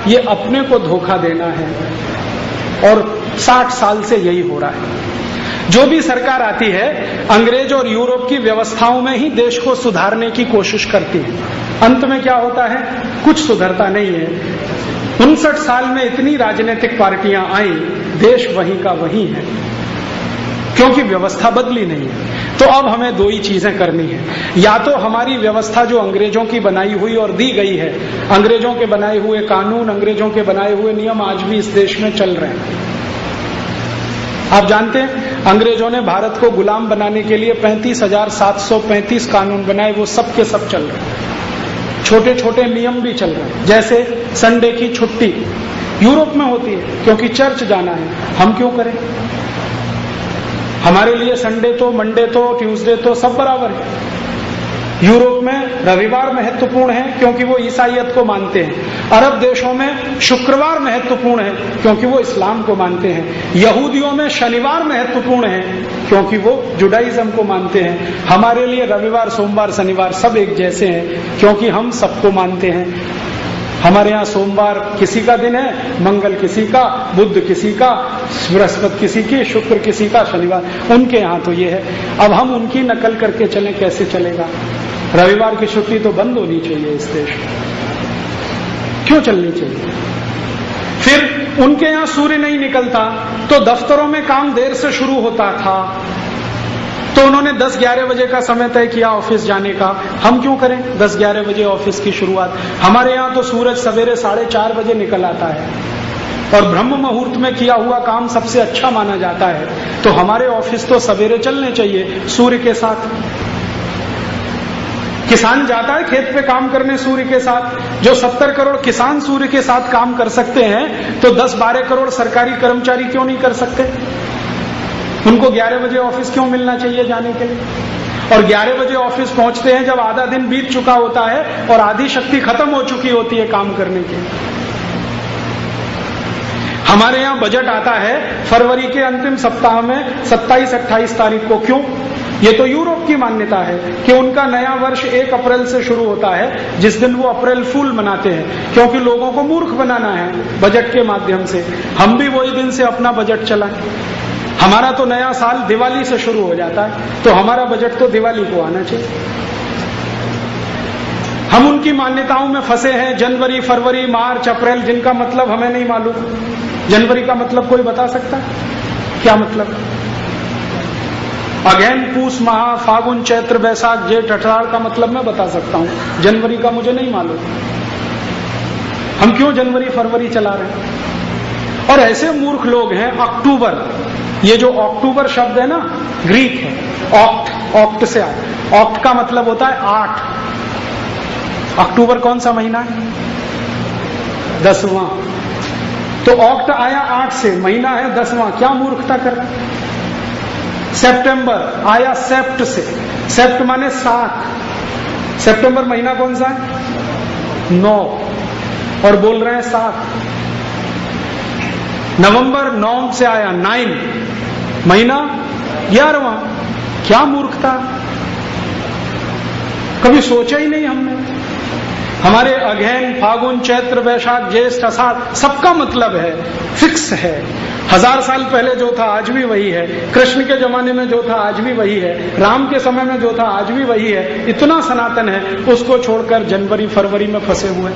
ये अपने को धोखा देना है। और 60 साल से यही हो रहा है। जो भी सरकार आती है अंग्रेज और यूरोप की व्यवस्थाओं में ही देश को सुधारने की कोशिश करती है। अंत में क्या होता है? कुछ सुधरता नहीं है। 59 साल में इतनी राजनीतिक पार्टियां आई, देश वहीं का वहीं है, क्योंकि व्यवस्था बदली नहीं है। तो अब हमें दो ही चीजें करनी है। या तो हमारी व्यवस्था जो अंग्रेजों की बनाई हुई और दी गई है, अंग्रेजों के बनाए हुए कानून, अंग्रेजों के बनाए हुए नियम आज भी इस देश में चल रहे हैं। आप जानते हैं अंग्रेजों ने भारत को गुलाम बनाने के लिए 35,735 कानून बनाए, वो सब के सब चल रहे हैं। छोटे छोटे नियम भी चल रहे हैं, जैसे संडे की छुट्टी यूरोप में होती है क्योंकि चर्च जाना है, हम क्यों करें? हमारे लिए संडे तो, मंडे तो, ट्यूसडे तो सब बराबर है। यूरोप में रविवार महत्वपूर्ण है क्योंकि वो ईसाईयत को मानते हैं। अरब देशों में शुक्रवार महत्वपूर्ण है क्योंकि वो इस्लाम को मानते हैं। यहूदियों में शनिवार महत्वपूर्ण है क्योंकि वो जुडाइज्म को मानते हैं। हमारे लिए रविवार, सोमवार, शनिवार सब एक जैसे हैं क्योंकि हम सबको मानते हैं। हमारे यहाँ सोमवार किसी का दिन है, मंगल किसी का, बुध किसी का, बृहस्पति किसी की, शुक्र किसी का, शनिवार उनके यहाँ तो ये है। अब हम उनकी नकल करके चलें, कैसे चलेगा? रविवार की छुट्टी तो बंद होनी चाहिए इस देश में। क्यों चलनी चाहिए? फिर उनके यहाँ सूर्य नहीं निकलता तो दफ्तरों में काम देर से शुरू होता था, तो उन्होंने 10-11 बजे का समय तय किया ऑफिस जाने का। हम क्यों करें 10-11 बजे ऑफिस की शुरुआत? हमारे यहाँ तो सूरज सवेरे 4:30 बजे निकल आता है और ब्रह्म मुहूर्त में किया हुआ काम सबसे अच्छा माना जाता है। तो हमारे ऑफिस तो सवेरे चलने चाहिए सूर्य के साथ। किसान जाता है खेत पे काम करने सूर्य के साथ। जो 70 करोड़ किसान सूर्य के साथ काम कर सकते हैं तो 10-12 करोड़ सरकारी कर्मचारी क्यों नहीं कर सकते? उनको 11 बजे ऑफिस क्यों मिलना चाहिए जाने के लिए? और 11 बजे ऑफिस पहुंचते हैं जब आधा दिन बीत चुका होता है और आधी शक्ति खत्म हो चुकी होती है काम करने की। हमारे यहाँ बजट आता है फरवरी के अंतिम सप्ताह में 27-28 तारीख को। क्यों? ये तो यूरोप की मान्यता है कि उनका नया वर्ष 1 अप्रैल से शुरू होता है, जिस दिन वो अप्रैल फूल मनाते हैं, क्योंकि लोगों को मूर्ख बनाना है बजट के माध्यम से। हम भी वही दिन से अपना बजट चलाएं। हमारा तो नया साल दिवाली से शुरू हो जाता है, तो हमारा बजट तो दिवाली को आना चाहिए। हम उनकी मान्यताओं में फंसे हैं। जनवरी, फरवरी, मार्च, अप्रैल, जिनका मतलब हमें नहीं मालूम। जनवरी का मतलब कोई बता सकता है? क्या मतलब? अगैन, पूस माह, फागुन, चैत्र, बैसाख, जेठ, अषाढ़ का मतलब मैं बता सकता हूं। जनवरी का मुझे नहीं मालूम। हम क्यों जनवरी फरवरी चला रहे हैं? और ऐसे मूर्ख लोग हैं। अक्टूबर, ये जो अक्टूबर शब्द है ना, ग्रीक है। ऑक्ट, ऑक्ट से आया। ऑक्ट का मतलब होता है 8। अक्टूबर कौन सा महीना है? 10वां। तो ऑक्ट आया 8 से, महीना है 10वां। क्या मूर्खता कर रहा है? सितंबर आया सेप्ट से, सेप्ट माने 7। सितंबर महीना कौन सा है? 9, और बोल रहे हैं 7। नवंबर 9 से आया 9, महीना 11वां। क्या मूर्खता! कभी सोचा ही नहीं हमने। हमारे अगहन, फागुन, चैत्र, वैशाख, ज्येष्ठ, आषाढ़ सबका मतलब है, फिक्स है। 1000 साल पहले जो था आज भी वही है। कृष्ण के जमाने में जो था आज भी वही है। राम के समय में जो था आज भी वही है। इतना सनातन है, उसको छोड़कर जनवरी फरवरी में फंसे हुए।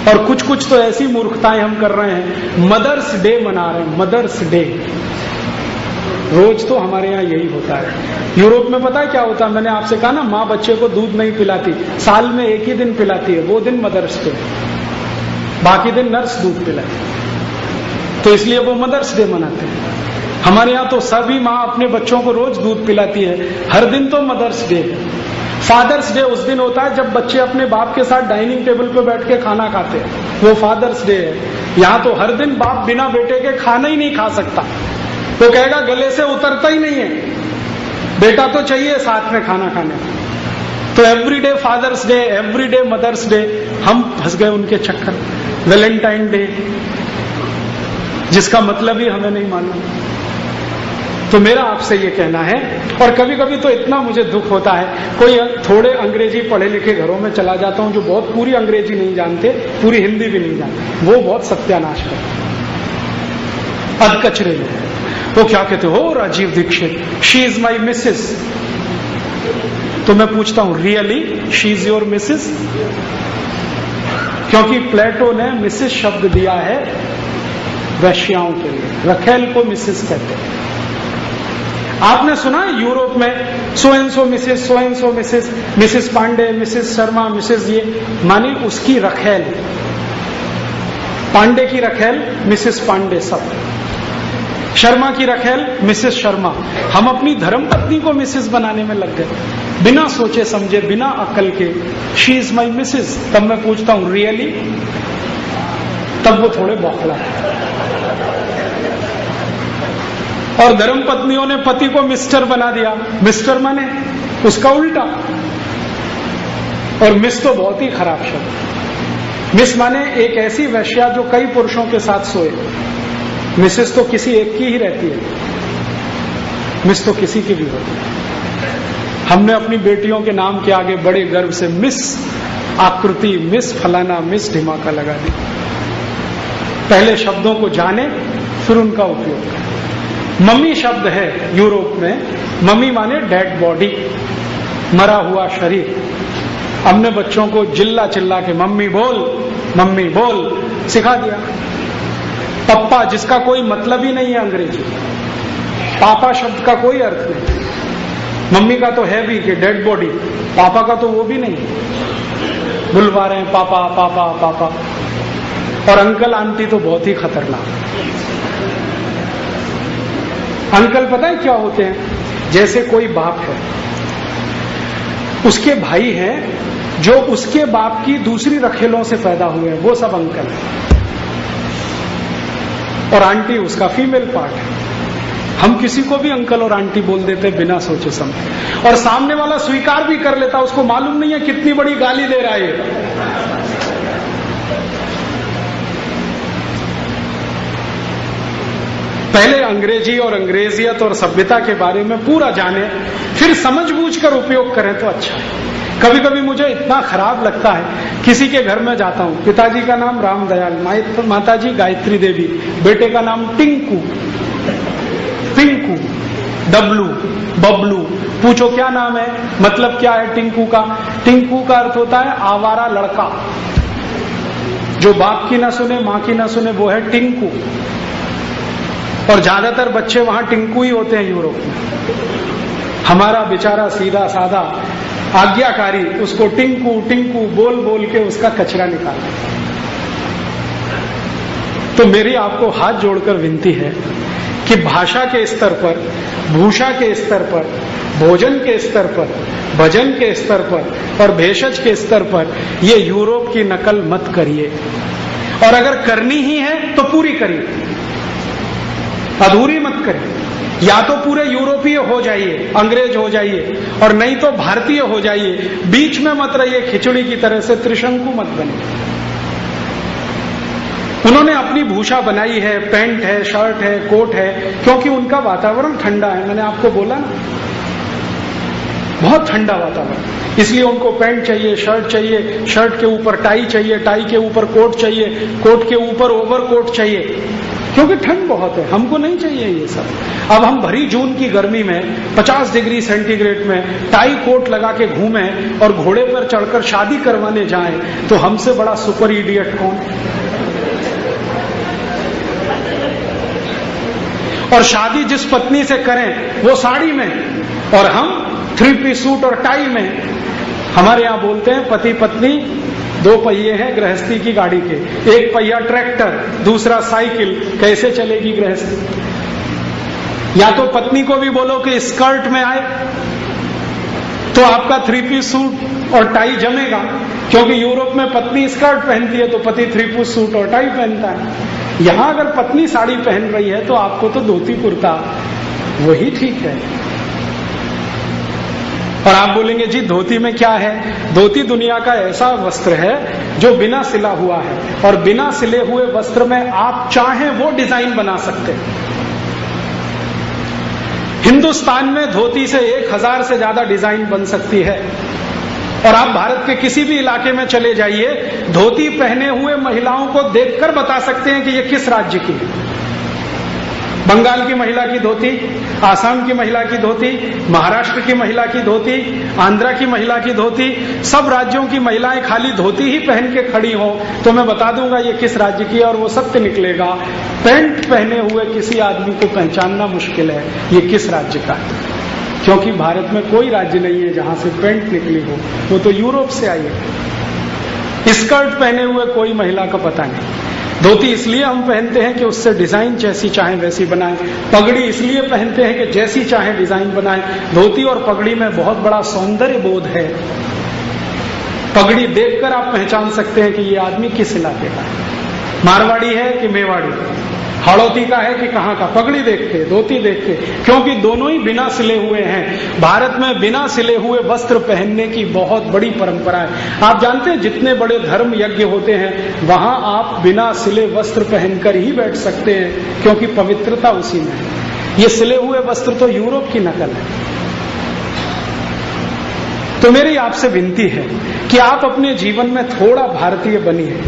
और कुछ कुछ तो ऐसी मूर्खताएं हम कर रहे हैं। मदर्स डे मना रहे हैं, मदर्स डे। रोज तो हमारे यहाँ यही होता है। यूरोप में पता है क्या होता है? मैंने आपसे कहा ना, माँ बच्चे को दूध नहीं पिलाती, साल में एक ही दिन पिलाती है, वो दिन मदर्स डे। बाकी दिन नर्स दूध पिलाती है, तो इसलिए वो मदर्स डे मनाते हैं। हमारे यहाँ तो सभी माँ अपने बच्चों को रोज दूध पिलाती है, हर दिन तो मदर्स डे है। फादर्स डे उस दिन होता है जब बच्चे अपने बाप के साथ डाइनिंग टेबल पे बैठ के खाना खाते हैं, वो फादर्स डे है। यहाँ तो हर दिन बाप बिना बेटे के खाना ही नहीं खा सकता, तो कहेगा गले से उतरता ही नहीं है, बेटा तो चाहिए साथ में खाना खाने। तो everyday father's day, everyday mother's day. हम फंस गए उनके चक्कर। वैलेंटाइन डे, जिसका मतलब ही हमें नहीं मालूम। तो मेरा आपसे ये कहना है, और कभी कभी तो इतना मुझे दुख होता है, कोई थोड़े अंग्रेजी पढ़े लिखे घरों में चला जाता हूं जो बहुत पूरी अंग्रेजी नहीं जानते, पूरी हिंदी भी नहीं जानते, वो बहुत सत्यानाश करते, अधकचरे लोग। वो क्या कहते हो Rajiv Dixit, she is my Mrs. तो मैं पूछता हूं really she is your Mrs? क्योंकि प्लेटो ने मिसेस शब्द दिया है वैश्याओं के लिए, रखेल को मिसेस कहते हैं। आपने सुना है यूरोप में so and so Mrs, Mrs Pandey, Mrs Sharma, Mrs ये, माने उसकी रखेल, पांडे की रखेल मिसेस पांडे, सब शर्मा की रखेल मिसेस शर्मा। हम अपनी धर्मपत्नी को मिसेस बनाने में लग गए, बिना सोचे समझे, बिना अकल के, शी इज माई मिसेस। तब मैं पूछता हूं रियली? तब वो थोड़े बौखला है। और धर्मपत्नियों ने पति को मिस्टर बना दिया, मिस्टर माने उसका उल्टा। और मिस तो बहुत ही खराब शब्द, मिस माने एक ऐसी वैश्या जो कई पुरुषों के साथ सोए, मिसेस तो किसी एक की ही रहती है, मिस तो किसी की भी होती है। हमने अपनी बेटियों के नाम के आगे बड़े गर्व से मिस आकृति, मिस फलाना, मिस ढिमाका लगा दी। पहले शब्दों को जाने फिर उनका उपयोग करें। मम्मी शब्द है यूरोप में, मम्मी माने डेड बॉडी, मरा हुआ शरीर। हमने बच्चों को चिल्ला चिल्ला के मम्मी बोल सिखा दिया। पप्पा जिसका कोई मतलब ही नहीं है अंग्रेजी, पापा शब्द का कोई अर्थ नहीं। मम्मी का तो है भी कि डेड बॉडी, पापा का तो वो भी नहीं, बुलवा रहे हैं पापा पापा पापा। और अंकल आंटी तो बहुत ही खतरनाक। अंकल पता है क्या होते हैं? जैसे कोई बाप है, उसके भाई हैं जो उसके बाप की दूसरी रखेलों से पैदा हुए हैं, वो सब अंकल है। और आंटी उसका फीमेल पार्ट है। हम किसी को भी अंकल और आंटी बोल देते बिना सोचे समझे, और सामने वाला स्वीकार भी कर लेता, उसको मालूम नहीं है कितनी बड़ी गाली दे रहा है। पहले अंग्रेजी और अंग्रेजियत और सभ्यता के बारे में पूरा जाने, फिर समझबूझकर उपयोग करें तो अच्छा है। कभी कभी मुझे इतना खराब लगता है, किसी के घर में जाता हूं, पिताजी का नाम रामदयाल, माताजी गायत्री देवी, बेटे का नाम टिंकू, पिंकू, डब्लू, बबलू। पूछो क्या नाम है, मतलब क्या है टिंकू का? टिंकू का अर्थ होता है आवारा लड़का, जो बाप की ना सुने, मां की ना सुने, वो है टिंकू। और ज्यादातर बच्चे वहां टिंकू ही होते हैं यूरोप में। हमारा बेचारा सीधा साधा आज्ञाकारी उसको टिंकू टिंकू बोल बोल के उसका कचरा निकालते। तो मेरी आपको हाथ जोड़कर विनती है कि भाषा के स्तर पर, भूषा के स्तर पर, भोजन के स्तर पर, भजन के स्तर पर और भेषज के स्तर पर ये यूरोप की नकल मत करिए। और अगर करनी ही है तो पूरी करिए, अधूरी मत करिए। या तो पूरे यूरोपीय हो जाइए, अंग्रेज हो जाइए, और नहीं तो भारतीय हो जाइए। बीच में मत रहिए खिचड़ी की तरह से, त्रिशंकु मत बनिए। उन्होंने अपनी भूषा बनाई है, पैंट है, शर्ट है, कोट है, क्योंकि उनका वातावरण ठंडा है। मैंने आपको बोला ना, बहुत ठंडा वातावरण, इसलिए उनको पैंट चाहिए, शर्ट चाहिए, शर्ट के ऊपर टाई चाहिए, टाई के ऊपर कोट चाहिए, कोट के ऊपर ओवरकोट चाहिए, क्योंकि ठंड बहुत है। हमको नहीं चाहिए ये सब। अब हम भरी जून की गर्मी में 50 डिग्री सेंटीग्रेड में टाई कोट लगा के घूमें और घोड़े पर चढ़कर शादी करवाने जाएं, तो हमसे बड़ा सुपर इडियट कौन? और शादी जिस पत्नी से करें वो साड़ी में, और हम 3 पीस सूट और टाई में। हमारे यहां बोलते हैं पति पत्नी 2 पहिए हैं गृहस्थी की गाड़ी के, 1 पहिया ट्रैक्टर, दूसरा साइकिल, कैसे चलेगी गृहस्थी? या तो पत्नी को भी बोलो कि स्कर्ट में आए तो आपका 3 पीस सूट और टाई जमेगा, क्योंकि यूरोप में पत्नी स्कर्ट पहनती है तो पति 3 पीस सूट और टाई पहनता है। यहां अगर पत्नी साड़ी पहन रही है तो आपको तो धोती कुर्ता वही ठीक है। और आप बोलेंगे जी धोती में क्या है? धोती दुनिया का ऐसा वस्त्र है जो बिना सिला हुआ है, और बिना सिले हुए वस्त्र में आप चाहें वो डिजाइन बना सकते हैं। हिंदुस्तान में धोती से 1000 से ज्यादा डिजाइन बन सकती है। और आप भारत के किसी भी इलाके में चले जाइए, धोती पहने हुए महिलाओं को देखकर बता सकते हैं कि ये किस राज्य की है। बंगाल की महिला की धोती, आसाम की महिला की धोती, महाराष्ट्र की महिला की धोती, आंध्रा की महिला की धोती, सब राज्यों की महिलाएं खाली धोती ही पहन के खड़ी हो तो मैं बता दूंगा ये किस राज्य की है, और वो सत्य निकलेगा। पैंट पहने हुए किसी आदमी को पहचानना मुश्किल है ये किस राज्य का है, क्योंकि भारत में कोई राज्य नहीं है जहां से पैंट निकली हो, वो तो यूरोप से आई है। स्कर्ट पहने हुए कोई महिला का पता नहीं। धोती इसलिए हम पहनते हैं कि उससे डिजाइन जैसी चाहे वैसी बनाएं। पगड़ी इसलिए पहनते हैं कि जैसी चाहे डिजाइन बनाएं। धोती और पगड़ी में बहुत बड़ा सौंदर्य बोध है। पगड़ी देखकर आप पहचान सकते हैं कि ये आदमी किस इलाके का है, मारवाड़ी है कि मेवाड़ी, हाड़ौती का है कि कहाँ का। पगड़ी देख के, धोती देख के, क्योंकि दोनों ही बिना सिले हुए हैं। भारत में बिना सिले हुए वस्त्र पहनने की बहुत बड़ी परंपरा है। आप जानते हैं जितने बड़े धर्म यज्ञ होते हैं वहां आप बिना सिले वस्त्र पहनकर ही बैठ सकते हैं, क्योंकि पवित्रता उसी में है। ये सिले हुए वस्त्र तो यूरोप की नकल है। तो मेरी आपसे विनती है कि आप अपने जीवन में थोड़ा भारतीय बनिए,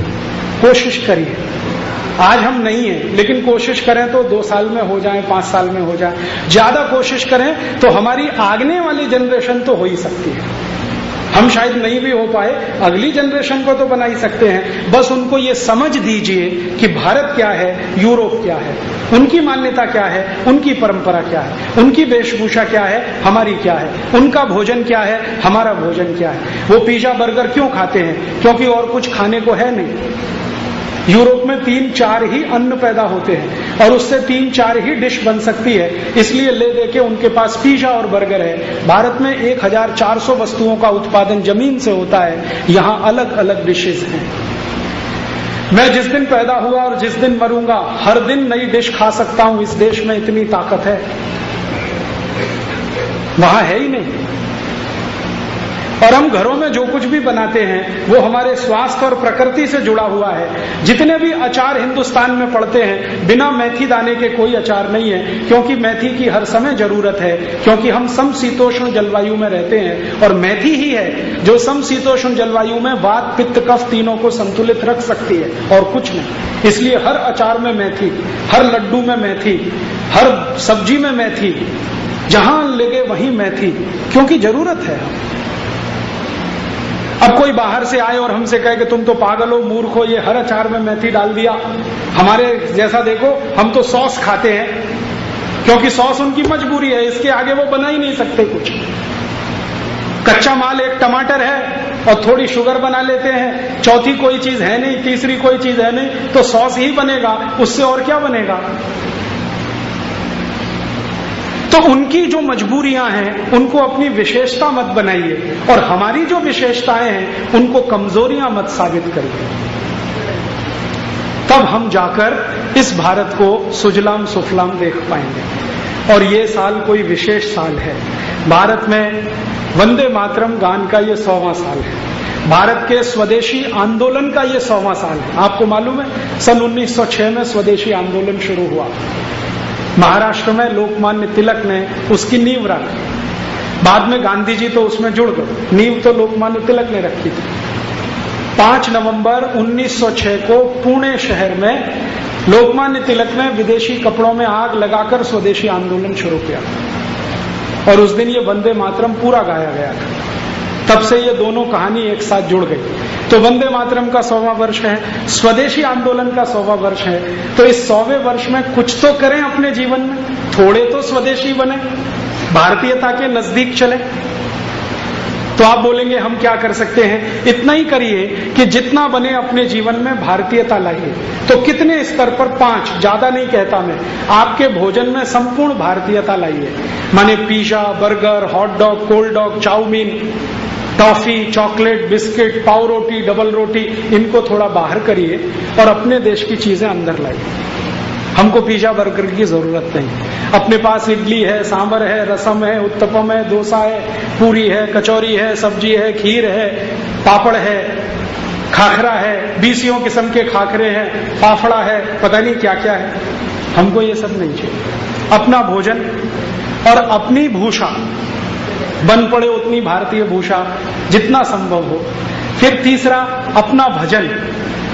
कोशिश करिए। आज हम नहीं हैं, लेकिन कोशिश करें तो 2 साल में हो जाए, 5 साल में हो जाए। ज्यादा कोशिश करें तो हमारी आगने वाली जनरेशन तो हो ही सकती है। हम शायद नहीं भी हो पाए, अगली जनरेशन को तो बना ही सकते हैं। बस उनको ये समझ दीजिए कि भारत क्या है, यूरोप क्या है, उनकी मान्यता क्या है, उनकी परंपरा क्या है, उनकी वेशभूषा क्या है, हमारी क्या है, उनका भोजन क्या है, हमारा भोजन क्या है। वो पिज्जा बर्गर क्यों खाते हैं? क्योंकि और कुछ खाने को है नहीं। यूरोप में 3-4 ही अन्न पैदा होते हैं और उससे 3-4 ही डिश बन सकती है, इसलिए ले दे के उनके पास पिज्जा और बर्गर है। भारत में 1400 वस्तुओं का उत्पादन जमीन से होता है, यहाँ अलग अलग डिशेज हैं। मैं जिस दिन पैदा हुआ और जिस दिन मरूंगा, हर दिन नई डिश खा सकता हूं। इस देश में इतनी ताकत है, वहां है ही नहीं। और हम घरों में जो कुछ भी बनाते हैं वो हमारे स्वास्थ्य और प्रकृति से जुड़ा हुआ है। जितने भी अचार हिंदुस्तान में पड़ते हैं, बिना मेथी दाने के कोई अचार नहीं है, क्योंकि मेथी की हर समय जरूरत है, क्योंकि हम समशीतोष्ण जलवायु में रहते हैं और मेथी ही है जो समशीतोष्ण जलवायु में वात, पित्त, कफ तीनों को संतुलित रख सकती है और कुछ नहीं। इसलिए हर अचार में मेथी, हर लड्डू में मेथी, हर सब्जी में मेथी, जहां लगे वहीं मेथी, क्योंकि जरूरत है। अब कोई बाहर से आए और हमसे कहे कि तुम तो पागल हो, मूर्ख हो, ये हर अचार में मेथी डाल दिया। हमारे जैसा देखो, हम तो सॉस खाते हैं क्योंकि सॉस उनकी मजबूरी है, इसके आगे वो बना ही नहीं सकते कुछ। कच्चा माल एक टमाटर है और थोड़ी शुगर बना लेते हैं, चौथी कोई चीज है नहीं, तीसरी कोई चीज है नहीं, तो सॉस ही बनेगा, उससे और क्या बनेगा। तो उनकी जो मजबूरियां हैं उनको अपनी विशेषता मत बनाइए, और हमारी जो विशेषताएं हैं उनको कमजोरियां मत साबित करिए। तब हम जाकर इस भारत को सुजलाम सुफलाम देख पाएंगे। और ये साल कोई विशेष साल है। भारत में वंदे मातरम गान का ये 100वां साल है। भारत के स्वदेशी आंदोलन का ये 100वां साल है। आपको मालूम है सन 1906 में स्वदेशी आंदोलन शुरू हुआ। महाराष्ट्र में लोकमान्य तिलक ने उसकी नींव रखी। बाद में गांधी जी तो उसमें जुड़ गए, नींव तो लोकमान्य तिलक ने रखी थी। 5 नवंबर 1906 को पुणे शहर में लोकमान्य तिलक ने विदेशी कपड़ों में आग लगाकर स्वदेशी आंदोलन शुरू किया और उस दिन ये वंदे मातरम पूरा गाया गया था। तब से ये दोनों कहानी एक साथ जुड़ गई। तो वंदे मातरम का 100वां वर्ष है, स्वदेशी आंदोलन का 100वां वर्ष है। तो इस 100वें वर्ष में कुछ तो करें अपने जीवन में, थोड़े तो स्वदेशी बने, भारतीयता के नजदीक चले। तो आप बोलेंगे हम क्या कर सकते हैं? इतना ही करिए कि जितना बने अपने जीवन में भारतीयता लाइए। तो कितने स्तर पर? 5, ज्यादा नहीं कहता मैं। आपके भोजन में संपूर्ण भारतीयता लाइए, माने pizza, burger, hot dog, cold dog, chow mein, toffee, chocolate, biscuit, पाव रोटी, डबल रोटी, इनको थोड़ा बाहर करिए और अपने देश की चीजें अंदर लाइए। हमको पिज्जा बर्गर की जरूरत नहीं। अपने पास इडली है, सांभर है, रसम है, उत्तपम है, डोसा है, पूरी है, कचौरी है, सब्जी है, खीर है, पापड़ है, खाखरा है, 20 किस्म के खाखरे हैं, फाफड़ा है, पता नहीं क्या क्या है। हमको ये सब नहीं चाहिए। अपना भोजन और अपनी भूषा, बन पड़े उतनी भारतीय भूषा जितना संभव हो। फिर तीसरा अपना भजन,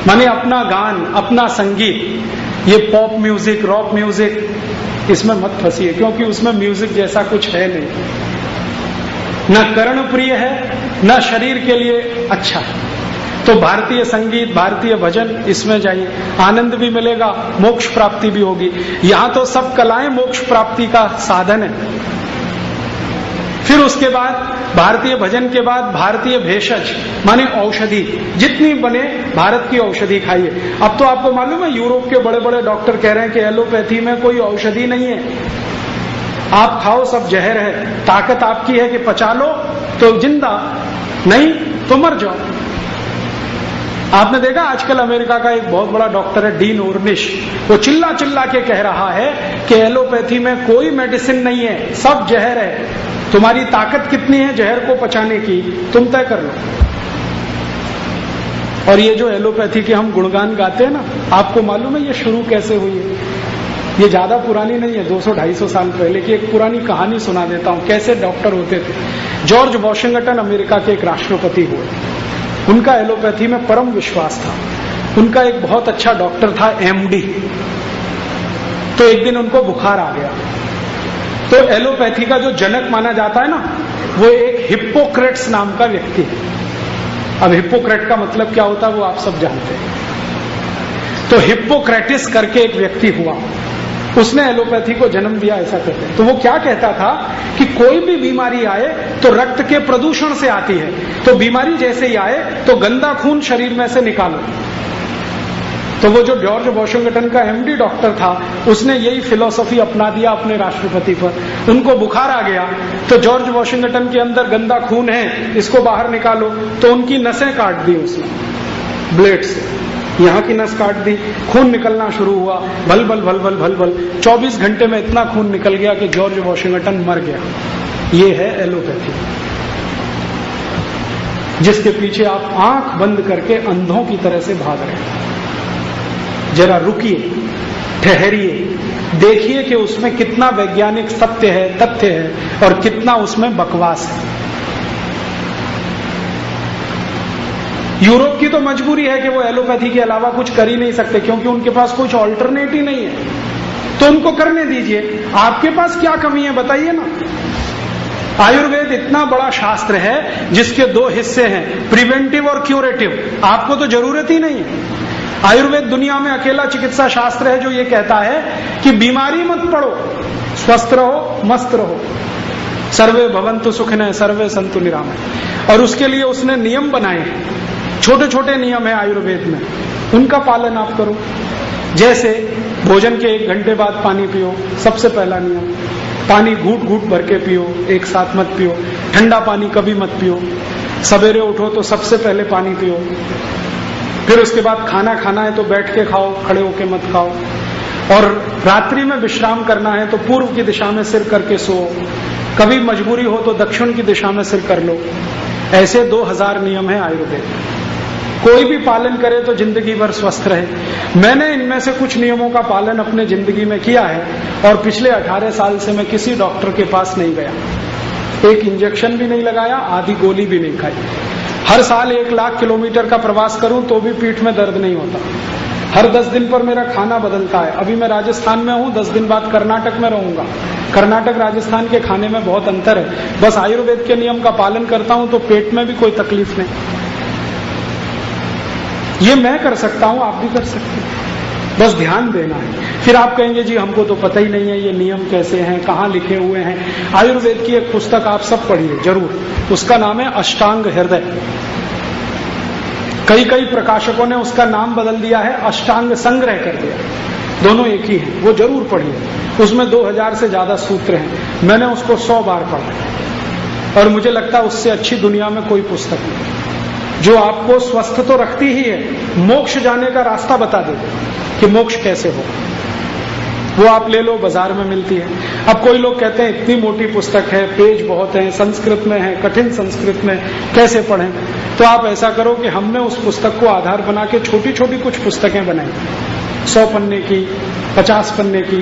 माने अपना गान, अपना संगीत। ये पॉप म्यूजिक, रॉक म्यूजिक, इसमें मत फंसिए, क्योंकि उसमें म्यूजिक जैसा कुछ है नहीं, न कर्ण प्रिय है न शरीर के लिए अच्छा है। तो भारतीय संगीत, भारतीय भजन, इसमें जाइए, आनंद भी मिलेगा, मोक्ष प्राप्ति भी होगी। यहां तो सब कलाएं मोक्ष प्राप्ति का साधन है। फिर उसके बाद भारतीय भजन के बाद भारतीय भेषज, माने औषधि, जितनी बने भारत की औषधि खाइए। अब तो आपको मालूम है यूरोप के बड़े बड़े डॉक्टर कह रहे हैं कि एलोपैथी में कोई औषधि नहीं है, आप खाओ सब जहर है, ताकत आपकी है कि पचा लो तो जिंदा, नहीं तो मर जाओ। आपने देखा आजकल अमेरिका का एक बहुत बड़ा डॉक्टर है डीन ओर्निश, वो चिल्ला चिल्ला के कह रहा है कि एलोपैथी में कोई मेडिसिन नहीं है, सब जहर है, तुम्हारी ताकत कितनी है जहर को पचाने की तुम तय कर लो। और ये जो एलोपैथी के हम गुणगान गाते हैं ना, आपको मालूम है ये शुरू कैसे हुई है? ये ज्यादा पुरानी नहीं है, 200-250 साल पहले की एक पुरानी कहानी सुना देता हूं, कैसे डॉक्टर होते थे। जॉर्ज वॉशिंगटन अमेरिका के एक राष्ट्रपति हुए, उनका एलोपैथी में परम विश्वास था। उनका एक बहुत अच्छा डॉक्टर था एमडी। तो एक दिन उनको बुखार आ गया, तो एलोपैथी का जो जनक माना जाता है ना, वो एक हिप्पोक्रेट्स नाम का व्यक्ति है। अब हिप्पोक्रेट का मतलब क्या होता है वो आप सब जानते हैं। तो हिप्पोक्रेटिस करके एक व्यक्ति हुआ, उसने एलोपैथी को जन्म दिया, ऐसा कहते हैं। तो वो क्या कहता था कि कोई भी बीमारी आए तो रक्त के प्रदूषण से आती है, तो बीमारी जैसे ही आए तो गंदा खून शरीर में से निकालो। तो वो जो जॉर्ज वॉशिंगटन का एमडी डॉक्टर था, उसने यही फिलॉसफी अपना दिया अपने राष्ट्रपति पर। उनको बुखार आ गया तो जॉर्ज वॉशिंगटन के अंदर गंदा खून है, इसको बाहर निकालो। तो उनकी नसें काट दी उसने ब्लेड से, यहाँ की नस काट दी, खून निकलना शुरू हुआ, भल भल भल भल भल भल। 24 घंटे में इतना खून निकल गया कि जॉर्ज वॉशिंगटन मर गया। ये है एलोपैथी, जिसके पीछे आप आंख बंद करके अंधों की तरह से भाग रहे हैं। जरा रुकिए, ठहरिए, देखिए कि उसमें कितना वैज्ञानिक सत्य है, तथ्य है, और कितना उसमें बकवास है। यूरोप की तो मजबूरी है कि वो एलोपैथी के अलावा कुछ कर ही नहीं सकते, क्योंकि उनके पास कुछ ऑल्टरनेट ही नहीं है। तो उनको करने दीजिए, आपके पास क्या कमी है बताइए ना। आयुर्वेद इतना बड़ा शास्त्र है जिसके 2 हिस्से हैं, प्रिवेंटिव और क्यूरेटिव। आपको तो जरूरत ही नहीं है। आयुर्वेद दुनिया में अकेला चिकित्सा शास्त्र है जो ये कहता है कि बीमारी मत पड़ो, स्वस्थ रहो, मस्त रहो, सर्वे भवन्तु सुखिनः सर्वे सन्तु निरामय। और उसके लिए उसने नियम बनाए हैं, छोटे छोटे नियम है आयुर्वेद में, उनका पालन आप करो। जैसे भोजन के 1 घंटे बाद पानी पियो, सबसे पहला नियम। पानी घूट घूट भर के पियो, एक साथ मत पियो। ठंडा पानी कभी मत पियो। सवेरे उठो तो सबसे पहले पानी पियो। फिर उसके बाद खाना खाना है तो बैठ के खाओ, खड़े होके मत खाओ। और रात्रि में विश्राम करना है तो पूर्व की दिशा में सिर करके सो। कभी मजबूरी हो तो दक्षिण की दिशा में सिर कर लो। ऐसे 2000 नियम है आयुर्वेद। कोई भी पालन करे तो जिंदगी भर स्वस्थ रहे। मैंने इनमें से कुछ नियमों का पालन अपने जिंदगी में किया है, और पिछले 18 साल से मैं किसी डॉक्टर के पास नहीं गया, एक इंजेक्शन भी नहीं लगाया, आधी गोली भी नहीं खाई। हर साल 1 लाख किलोमीटर का प्रवास करूं तो भी पीठ में दर्द नहीं होता। हर 10 दिन पर मेरा खाना बदलता है। अभी मैं राजस्थान में हूं, 10 दिन बाद कर्नाटक में रहूंगा। कर्नाटक राजस्थान के खाने में बहुत अंतर है। बस आयुर्वेद के नियम का पालन करता हूं तो पेट में भी कोई तकलीफ नहीं। ये मैं कर सकता हूं, आप भी कर सकते हैं, बस ध्यान देना है। फिर आप कहेंगे जी हमको तो पता ही नहीं है ये नियम कैसे हैं, कहाँ लिखे हुए हैं। आयुर्वेद की एक पुस्तक आप सब पढ़िए जरूर, उसका नाम है अष्टांग हृदय। कई प्रकाशकों ने उसका नाम बदल दिया है, अष्टांग संग्रह कर दिया, दोनों एक ही है। वो जरूर पढ़िए, उसमें 2000 से ज्यादा सूत्र हैं। मैंने उसको 100 बार पढ़ा और मुझे लगता है उससे अच्छी दुनिया में कोई पुस्तक नहीं, जो आपको स्वस्थ तो रखती ही है, मोक्ष जाने का रास्ता बता देती कि मोक्ष कैसे हो। वो आप ले लो, बाजार में मिलती है। अब कोई लोग कहते हैं इतनी मोटी पुस्तक है, पेज बहुत हैं, संस्कृत में है, कठिन संस्कृत में, कैसे पढ़ें? तो आप ऐसा करो कि हमने उस पुस्तक को आधार बना के छोटी छोटी कुछ पुस्तकें बनाई, 100 पन्ने की, 50 पन्ने की,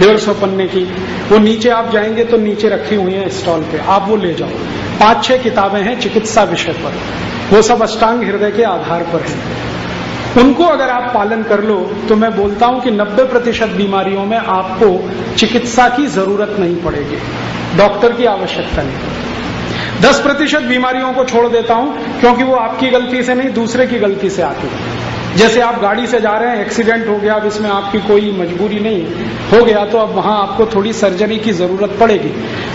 150 पन्ने की। वो नीचे आप जाएंगे तो नीचे रखी हुई है स्टॉल पे, आप वो ले जाओ। 5-6 किताबें हैं चिकित्सा विषय पर, वो सब अष्टांग हृदय के आधार पर है। उनको अगर आप पालन कर लो तो मैं बोलता हूं कि 90% बीमारियों में आपको चिकित्सा की जरूरत नहीं पड़ेगी, डॉक्टर की आवश्यकता नहीं। 10% बीमारियों को छोड़ देता हूं क्योंकि वो आपकी गलती से नहीं, दूसरे की गलती से आती है। जैसे आप गाड़ी से जा रहे हैं, एक्सीडेंट हो गया, अब इसमें आपकी कोई मजबूरी नहीं है, हो गया तो अब वहां आपको थोड़ी सर्जरी की जरूरत पड़ेगी।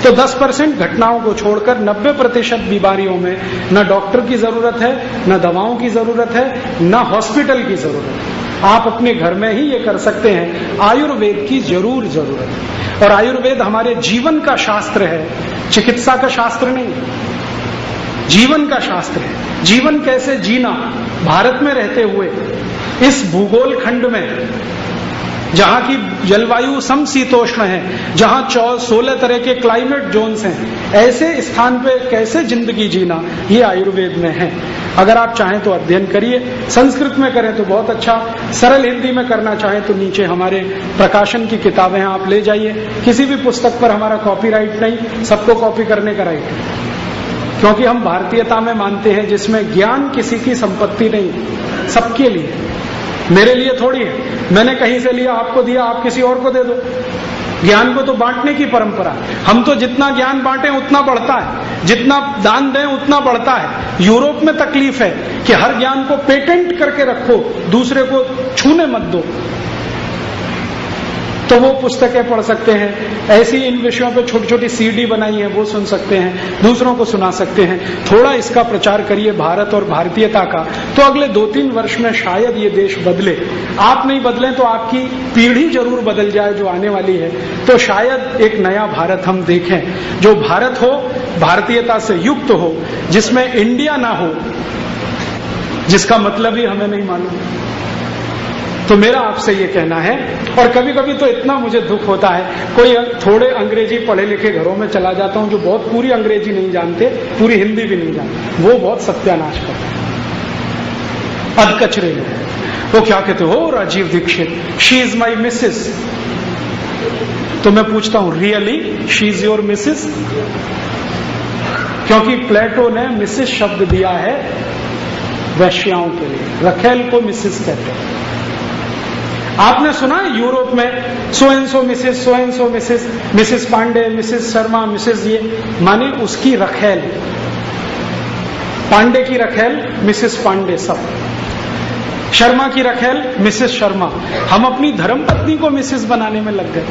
तो 10% घटनाओं को छोड़कर 90% बीमारियों में न डॉक्टर की जरूरत है, न दवाओं की जरूरत है, न हॉस्पिटल की जरूरत है। आप अपने घर में ही ये कर सकते हैं। आयुर्वेद की जरूर जरूरत है, और आयुर्वेद हमारे जीवन का शास्त्र है, चिकित्सा का शास्त्र नहीं, जीवन का शास्त्र है। जीवन कैसे जीना, भारत में रहते हुए इस भूगोल खंड में जहां की जलवायु समशीतोष्ण है, जहां 16 तरह के क्लाइमेट जोन्स हैं, ऐसे स्थान पे कैसे जिंदगी जीना, ये आयुर्वेद में है। अगर आप चाहें तो अध्ययन करिए, संस्कृत में करें तो बहुत अच्छा, सरल हिंदी में करना चाहें तो नीचे हमारे प्रकाशन की किताबें हैं, आप ले जाइए। किसी भी पुस्तक पर हमारा कॉपीराइट नहीं, सबको कॉपी करने का राइट है, क्योंकि हम भारतीयता में मानते हैं जिसमें ज्ञान किसी की संपत्ति नहीं, सबके लिए। मेरे लिए थोड़ी है, मैंने कहीं से लिया आपको दिया, आप किसी और को दे दो। ज्ञान को तो बांटने की परंपरा, हम तो जितना ज्ञान बांटें उतना बढ़ता है, जितना दान दें उतना बढ़ता है। यूरोप में तकलीफ है कि हर ज्ञान को पेटेंट करके रखो, दूसरे को छूने मत दो। तो वो पुस्तकें पढ़ सकते हैं, ऐसी इन विषयों पे छोटी छोटी सीडी बनाई है, वो सुन सकते हैं, दूसरों को सुना सकते हैं। थोड़ा इसका प्रचार करिए भारत और भारतीयता का, तो अगले 2-3 वर्ष में शायद ये देश बदले। आप नहीं बदलें तो आपकी पीढ़ी जरूर बदल जाए जो आने वाली है, तो शायद एक नया भारत हम देखें, जो भारत हो, भारतीयता से युक्त हो, जिसमें इंडिया ना हो, जिसका मतलब ही हमें नहीं मालूम। तो मेरा आपसे ये कहना है, और कभी कभी तो इतना मुझे दुख होता है, कोई थोड़े अंग्रेजी पढ़े लिखे घरों में चला जाता हूं जो बहुत पूरी अंग्रेजी नहीं जानते, पूरी हिंदी भी नहीं जानते, वो बहुत सत्यानाश करते हैं, अधकचरे में। वो क्या कहते हो, Rajiv Dixit, she is my Mrs. तो मैं पूछता हूं, really she is your Mrs? क्योंकि प्लेटो ने मिसेस शब्द दिया है वैश्याओं के लिए, रखेल को मिसेस कहते हैं। आपने सुना यूरोप में so and so Mrs, Mrs Pandey, Mrs Sharma, Mrs ये, माने उसकी रखेल, पांडे की रखेल मिसेस पांडे, सब शर्मा की रखेल मिसेस शर्मा। हम अपनी धर्मपत्नी को मिसेस बनाने में लग गए,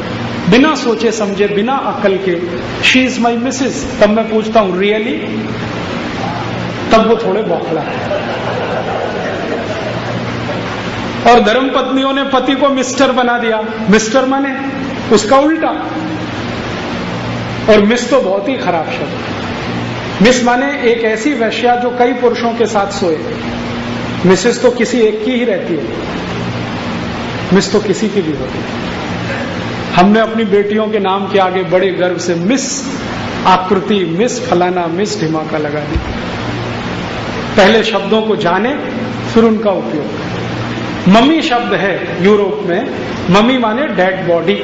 बिना सोचे समझे, बिना अकल के। She is my Mrs. तब मैं पूछता हूं, रियली? तब वो थोड़े बौखला है। और धर्मपत्नियों ने पति को मिस्टर बना दिया। मिस्टर माने उसका उल्टा, और मिस तो बहुत ही खराब शब्द। मिस माने एक ऐसी वैश्या जो कई पुरुषों के साथ सोए। मिसेस तो किसी एक की ही रहती है, मिस तो किसी की भी होती है। हमने अपनी बेटियों के नाम के आगे बड़े गर्व से मिस आकृति, मिस फलाना, मिस ढिमाका लगा दी। पहले शब्दों को जाने, फिर उनका उपयोग। मम्मी शब्द है यूरोप में, मम्मी माने डेड बॉडी,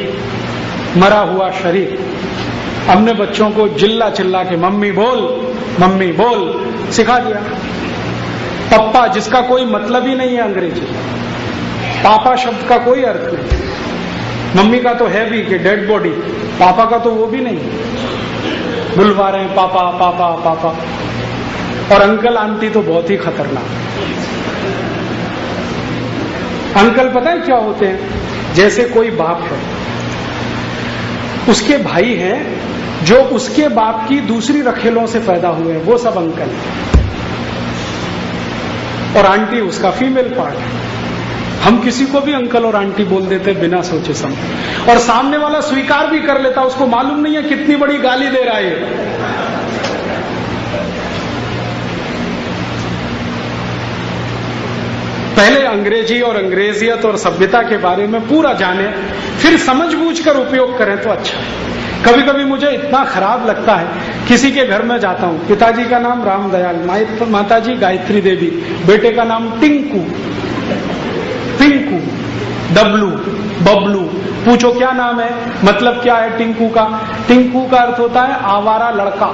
मरा हुआ शरीर। हमने बच्चों को चिल्ला चिल्ला के मम्मी बोल सिखा दिया। पप्पा, जिसका कोई मतलब ही नहीं है अंग्रेजी, पापा शब्द का कोई अर्थ नहीं। मम्मी का तो है भी कि डेड बॉडी, पापा का तो वो भी नहीं। बुलवा रहे हैं पापा पापा पापा। और अंकल आंटी तो बहुत ही खतरनाक। अंकल पता है क्या होते हैं? जैसे कोई बाप है, उसके भाई हैं जो उसके बाप की दूसरी रखेलों से पैदा हुए हैं, वो सब अंकल हैं। और आंटी उसका फीमेल पार्ट है। हम किसी को भी अंकल और आंटी बोल देते बिना सोचे समझे, और सामने वाला स्वीकार भी कर लेता, उसको मालूम नहीं है कितनी बड़ी गाली दे रहा है। पहले अंग्रेजी और अंग्रेजियत और सभ्यता के बारे में पूरा जाने, फिर समझबूझकर उपयोग करें तो अच्छा है। कभी कभी मुझे इतना खराब लगता है, किसी के घर में जाता हूं, पिताजी का नाम रामदयाल, माताजी गायत्री देवी, बेटे का नाम टिंकू, डब्लू, बबलू। पूछो क्या नाम है, मतलब क्या है टिंकू का? टिंकू का अर्थ होता है आवारा लड़का,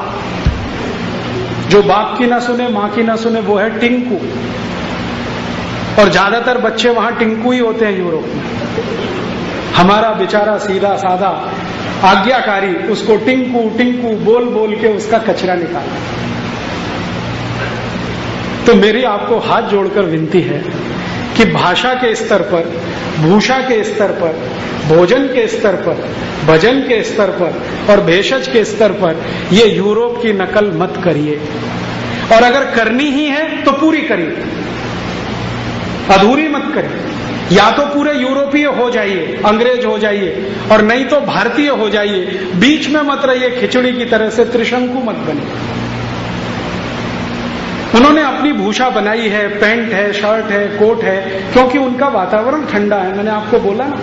जो बाप की ना सुने मां की ना सुने, वो है टिंकू। और ज्यादातर बच्चे वहां टिंकू ही होते हैं यूरोप में। हमारा बेचारा सीधा साधा आज्ञाकारी उसको टिंकू टिंकू बोल बोल के उसका कचरा निकाला। तो मेरी आपको हाथ जोड़कर विनती है कि भाषा के स्तर पर, भूषा के स्तर पर, भोजन के स्तर पर, भजन के स्तर पर और भेषज के स्तर पर ये यूरोप की नकल मत करिए। और अगर करनी ही है तो पूरी करिए, अधूरी मत करिए। या तो पूरे यूरोपीय हो जाइए, अंग्रेज हो जाइए, और नहीं तो भारतीय हो जाइए। बीच में मत रहिए खिचड़ी की तरह से, त्रिशंकु मत बनिए। उन्होंने अपनी भूषा बनाई है, पैंट है, शर्ट है, कोट है, क्योंकि उनका वातावरण ठंडा है। मैंने आपको बोला ना,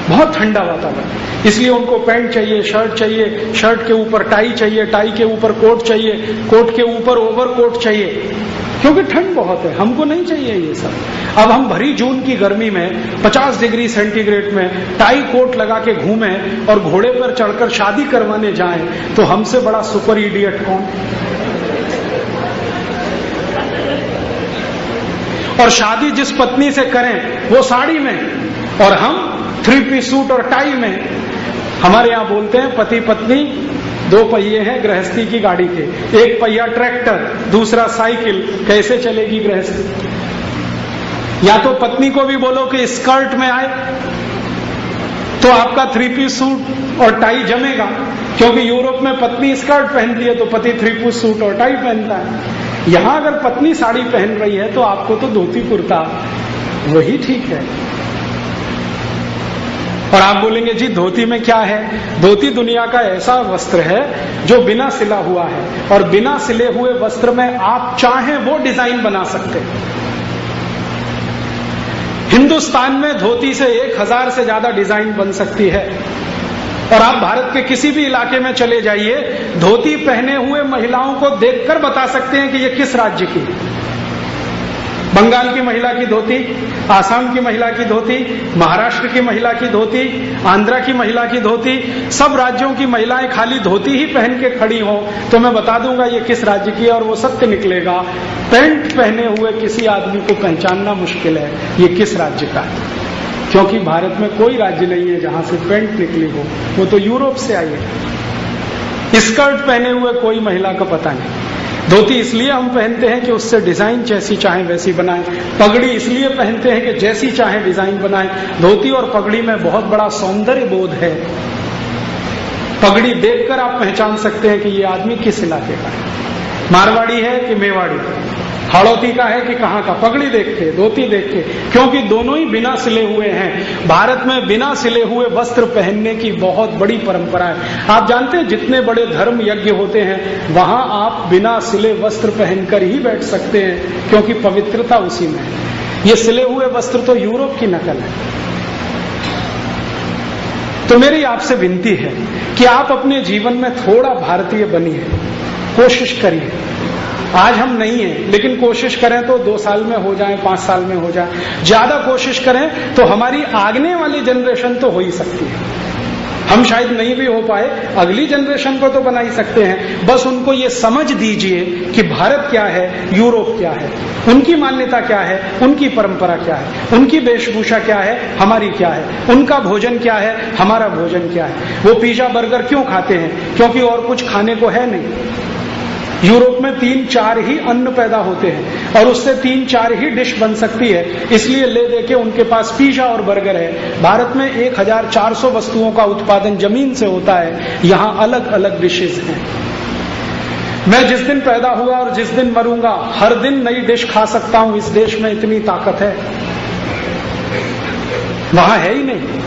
बहुत ठंडा वातावरण, इसलिए उनको पैंट चाहिए, शर्ट चाहिए, शर्ट के ऊपर टाई चाहिए, टाई के ऊपर कोट चाहिए, कोट के ऊपर ओवरकोट चाहिए, क्योंकि ठंड बहुत है। हमको नहीं चाहिए ये सब। अब हम भरी जून की गर्मी में 50 डिग्री सेंटीग्रेड में टाई कोट लगा के घूमें और घोड़े पर चढ़कर शादी करवाने जाएं, तो हमसे बड़ा सुपर इडियट कौन? और शादी जिस पत्नी से करें वो साड़ी में, और हम 3 पीस सूट और टाई में। हमारे यहां बोलते हैं पति पत्नी 2 पहिए हैं गृहस्थी की गाड़ी के, 1 पहिया ट्रैक्टर, दूसरा साइकिल, कैसे चलेगी गृहस्थी? या तो पत्नी को भी बोलो कि स्कर्ट में आए तो आपका 3 पीस सूट और टाई जमेगा, क्योंकि यूरोप में पत्नी स्कर्ट पहनती है तो पति 3 पीस सूट और टाई पहनता है। यहां अगर पत्नी साड़ी पहन रही है तो आपको तो धोती कुर्ता वही ठीक है। और आप बोलेंगे जी धोती में क्या है? धोती दुनिया का ऐसा वस्त्र है जो बिना सिला हुआ है, और बिना सिले हुए वस्त्र में आप चाहें वो डिजाइन बना सकते हैं। हिंदुस्तान में धोती से 1000 से ज्यादा डिजाइन बन सकती है। और आप भारत के किसी भी इलाके में चले जाइए, धोती पहने हुए महिलाओं को देखकर बता सकते हैं कि ये किस राज्य की। बंगाल की महिला की धोती, आसाम की महिला की धोती, महाराष्ट्र की महिला की धोती, आंध्रा की महिला की धोती, सब राज्यों की महिलाएं खाली धोती ही पहन के खड़ी हों तो मैं बता दूंगा ये किस राज्य की है, और वो सत्य निकलेगा। पैंट पहने हुए किसी आदमी को पहचानना मुश्किल है ये किस राज्य का है, क्योंकि भारत में कोई राज्य नहीं है जहां से पैंट निकली हो, वो तो यूरोप से आई है। स्कर्ट पहने हुए कोई महिला का पता नहीं। धोती इसलिए हम पहनते हैं कि उससे डिजाइन जैसी चाहे वैसी बनाएं। पगड़ी इसलिए पहनते हैं कि जैसी चाहे डिजाइन बनाएं। धोती और पगड़ी में बहुत बड़ा सौंदर्य बोध है। पगड़ी देखकर आप पहचान सकते हैं कि ये आदमी किस इलाके का है, मारवाड़ी है कि मेवाड़ी, हाड़ौती का है कि कहाँ का। पगड़ी देख के, धोती देख के, क्योंकि दोनों ही बिना सिले हुए हैं। भारत में बिना सिले हुए वस्त्र पहनने की बहुत बड़ी परंपरा है। आप जानते हैं जितने बड़े धर्म यज्ञ होते हैं वहां आप बिना सिले वस्त्र पहनकर ही बैठ सकते हैं, क्योंकि पवित्रता उसी में है। ये सिले हुए वस्त्र तो यूरोप की नकल है। तो मेरी आपसे विनती है कि आप अपने जीवन में थोड़ा भारतीय बनिए, कोशिश करिए। आज हम नहीं हैं, लेकिन कोशिश करें तो 2 साल में हो जाए, 5 साल में हो जाए। ज्यादा कोशिश करें तो हमारी आगने वाली जनरेशन तो हो ही सकती है। हम शायद नहीं भी हो पाए, अगली जनरेशन को तो बना ही सकते हैं। बस उनको ये समझ दीजिए कि भारत क्या है, यूरोप क्या है, उनकी मान्यता क्या है, उनकी परंपरा क्या है, उनकी वेशभूषा क्या है, हमारी क्या है, उनका भोजन क्या है, हमारा भोजन क्या है। वो पिज्जा बर्गर क्यों खाते हैं? क्योंकि और कुछ खाने को है नहीं। यूरोप में 3-4 ही अन्न पैदा होते हैं और उससे 3-4 ही डिश बन सकती है, इसलिए ले दे के उनके पास पिज्जा और बर्गर है। भारत में 1400 वस्तुओं का उत्पादन जमीन से होता है, यहाँ अलग अलग डिशेज हैं। मैं जिस दिन पैदा हुआ और जिस दिन मरूंगा हर दिन नई डिश खा सकता हूं। इस देश में इतनी ताकत है, वहां है ही नहीं।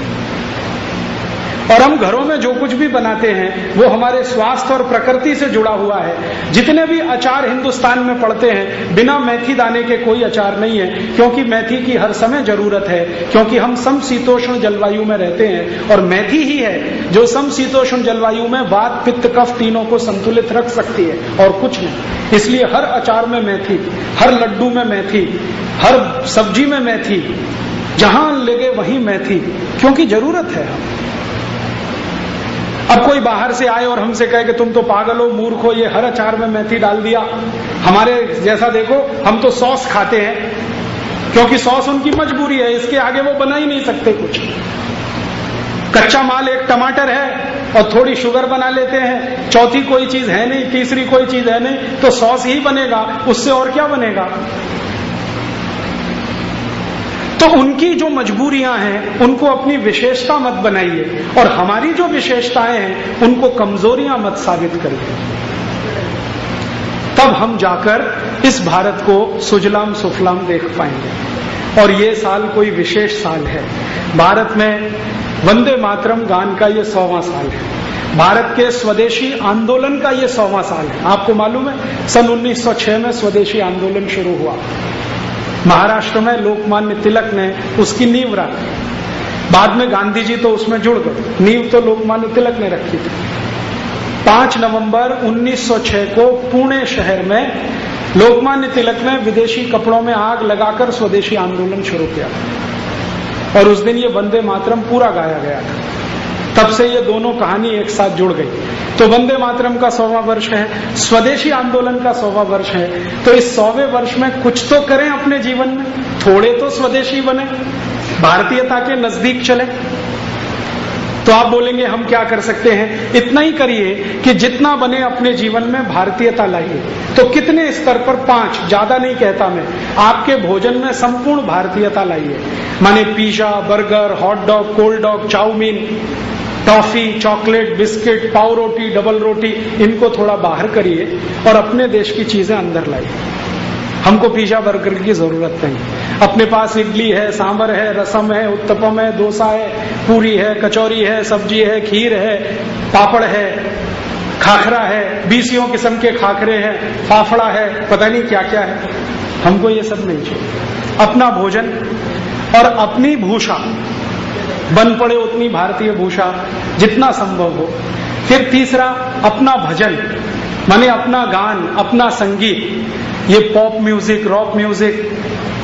और हम घरों में जो कुछ भी बनाते हैं वो हमारे स्वास्थ्य और प्रकृति से जुड़ा हुआ है। जितने भी अचार हिंदुस्तान में पड़ते हैं, बिना मेथी दाने के कोई अचार नहीं है, क्योंकि मेथी की हर समय जरूरत है, क्योंकि हम समशीतोष्ण जलवायु में रहते हैं और मेथी ही है जो समशीतोष्ण जलवायु में वात, पित्त, कफ तीनों को संतुलित रख सकती है और कुछ नहीं। इसलिए हर अचार में मेथी, हर लड्डू में मेथी, हर सब्जी में मेथी, जहां लगे वहीं मेथी, क्योंकि जरूरत है। अब कोई बाहर से आए और हमसे कहे कि तुम तो पागल हो, मूर्ख हो, ये हर अचार में मेथी डाल दिया। हमारे जैसा देखो, हम तो सॉस खाते हैं क्योंकि सॉस उनकी मजबूरी है, इसके आगे वो बना ही नहीं सकते कुछ। कच्चा माल एक टमाटर है और थोड़ी शुगर बना लेते हैं, चौथी कोई चीज है नहीं, तीसरी कोई चीज है नहीं, तो सॉस ही बनेगा, उससे और क्या बनेगा। तो उनकी जो मजबूरियां हैं उनको अपनी विशेषता मत बनाइए, और हमारी जो विशेषताएं हैं उनको कमजोरियां मत साबित करिए। तब हम जाकर इस भारत को सुजलाम सुफलाम देख पाएंगे। और ये साल कोई विशेष साल है। भारत में वंदे मातरम गान का ये 100वां साल है। भारत के स्वदेशी आंदोलन का ये 100वां साल है। आपको मालूम है, सन 1906 में स्वदेशी आंदोलन शुरू हुआ। महाराष्ट्र में लोकमान्य तिलक ने उसकी नींव रखी। बाद में गांधी जी तो उसमें जुड़ गए, नींव तो लोकमान्य तिलक ने रखी थी। 5 नवंबर 1906 को पुणे शहर में लोकमान्य तिलक ने विदेशी कपड़ों में आग लगाकर स्वदेशी आंदोलन शुरू किया, और उस दिन ये वंदे मातरम पूरा गाया गया था। तब से ये दोनों कहानी एक साथ जुड़ गई। तो वंदे मातरम का 100वां वर्ष है, स्वदेशी आंदोलन का 100वां वर्ष है। तो इस 100वें वर्ष में कुछ तो करें अपने जीवन में, थोड़े तो स्वदेशी बने, भारतीयता के नजदीक चले। तो आप बोलेंगे हम क्या कर सकते हैं? इतना ही करिए कि जितना बने अपने जीवन में भारतीयता लाइए। तो कितने स्तर पर? 5, ज्यादा नहीं कहता मैं। आपके भोजन में संपूर्ण भारतीयता लाइए, माने pizza, burger, hot dog, cold dog, chow mein, toffee, chocolate, biscuit, पाव रोटी, डबल रोटी, इनको थोड़ा बाहर करिए और अपने देश की चीजें अंदर लाइए। हमको पिज्जा बर्गर की जरूरत नहीं। अपने पास इडली है, सांभर है, रसम है, उत्तपम है, डोसा है, पूरी है, कचौरी है, सब्जी है, खीर है, पापड़ है, खाखरा है, 20 किस्म के खाखरे हैं, फाफड़ा है, पता नहीं क्या क्या है। हमको ये सब नहीं चाहिए। अपना भोजन और अपनी भूषा, बन पड़े उतनी भारतीय भूषा जितना संभव हो। फिर तीसरा, अपना भजन, माने अपना गान, अपना संगीत। ये पॉप म्यूजिक, रॉक म्यूजिक,